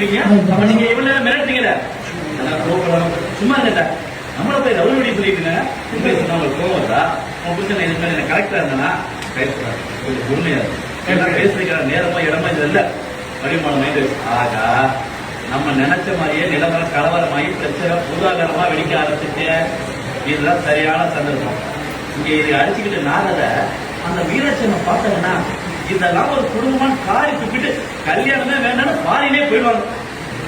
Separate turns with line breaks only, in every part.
இருக்கீங்க. நீங்க இவ்வளவு மிரட்டுறீங்களா? சும்மா இல்ல, நம்மள போய் ரவுடி சொல்லிட்டு சொன்னா உங்களுக்கு கோவம் வருதா? உங்க புருஷன் இது மாதிரி கரெக்டா இருந்தானா பேசுறாரு, கொஞ்சம் பொறுமையா எல்லாம் பேசுறதுக்கான நேரமா இடமா இது இல்ல. வருமானம் ஆகா நம்ம நினைச்ச மாதிரியே நிலவரம் கலவரமாயி பிரச்சனை பூதாகரமா வெடிக்க ஆரம்பிச்சுட்டு இதுதான் சரியான சந்தர்ப்பம். இங்க இதை அடிச்சுக்கிட்டு நாரத அந்த வீரச்சனை பார்த்தவனா இதெல்லாம் ஒரு குடும்பமான காரி துப்பிட்டு கல்யாணமே வேண்டாம்னு பாரினே போயிடுவாங்க.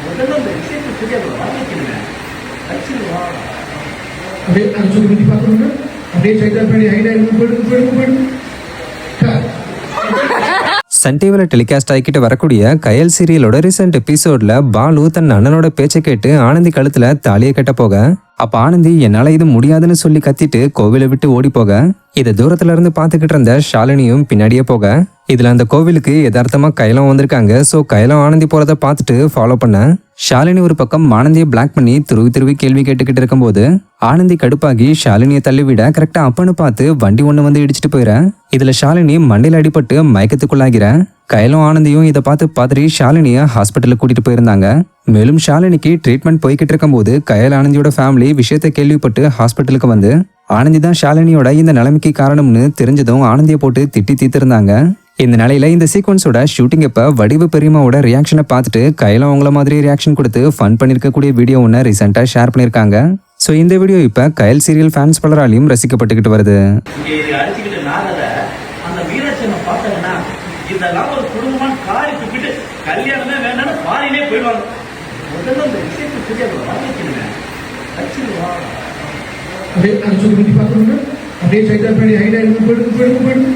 முதல்ல இந்த விஷயத்தை தெரியாது வாங்கிக்கணுங்க.
அப்படியே அதை சொல்லி பற்றி பார்க்கணுங்க. அப்படியே சைக்கிள் பண்ணி ஹைலைட் போயிடுங்க.
சன் டிவியில் டெலிகாஸ்ட் ஆகிக்கிட்டு வரக்கூடிய கயல் சீரியலோட ரீசெண்ட் எபிசோட்ல பாலு தன் அண்ணனோட பேச்சை கேட்டு ஆனந்தி கழுத்துல தாலியை கட்ட போக, அப்ப ஆனந்தி என்னால இது முடியாதுன்னு சொல்லி கத்திட்டு கோவிலை விட்டு ஓடி போக, இதை தூரத்துல இருந்து பாத்துக்கிட்டு இருந்த ஷாலினியும் பின்னாடியே போக, இதுல அந்த கோவிலுக்கு யதார்த்தமா கைலம் வந்திருக்காங்க. சோ கைலம் ஆனந்தி போறதை பார்த்துட்டு ஃபாலோ பண்ண ஷாலினி ஒரு பக்கம் ஆனந்தியை பிளாக் பண்ணி துருவி கேள்வி கேட்டுக்கிட்டு இருக்கும்போது ஆனந்தி கடுப்பாகி ஷாலினியை தள்ளிவிட கரெக்டா அப்பன்னு பார்த்து வண்டி ஒண்ணு வந்து இடிச்சிட்டு போயிட, இதுல ஷாலினி மண்டையில அடிபட்டு மயக்கத்துக்குள்ளாகிற. கைலும் ஆனந்தியும் இதை பார்த்து பதறி ஷாலினிய ஹாஸ்பிட்டலுக்கு கூட்டிட்டு போயிருந்தாங்க. மேலும் ஷாலினிக்கு ட்ரீட்மெண்ட் போய்கிட்டு இருக்கும் போது கயல் ஆனந்தியோட ஃபேமிலி விஷயத்தை கேள்விப்பட்டு ஹாஸ்பிட்டலுக்கு வந்து ஆனந்தி தான் ஷாலினியோட இந்த நிலைமைக்கு காரணம்னு தெரிஞ்சதும் ஆனந்தியை போட்டு திட்டி தீர்த்திருந்தாங்க. இந்த நிலையில இந்த சீக்வன்ஸோட ஷூட்டிங் எப்ப வடிவு பெரியமாவோட ரியாக்ஷனை பார்த்துட்டு கையில அவங்கள மாதிரி ரியாக்ஷன் கொடுத்து ஃபன் பண்ணிருக்கக்கூடிய வீடியோ ஒன்று ரீசெண்டா ஷேர் பண்ணிருக்காங்க. சோ இந்த வீடியோ இப்ப கயல் சீரியல் ஃபேன்ஸ் பலராலையும் ரசிக்கப்பட்டுக்கிட்டு வருது.
இதெல்லாம் ஒரு குடும்பமான காரி துப்பிட்டு கல்யாணமே வேண்டாம்னு பாரினே போயிடுவாங்க. முதல்ல இந்த விஷயத்தை தெரியாது வாங்கிக்கணுங்க.
அப்படியே அதை சொல்லி பற்றி பார்க்கணுங்க. அப்படியே சைக்கிள் பண்ணி ஹைலைட் போயிடுங்க.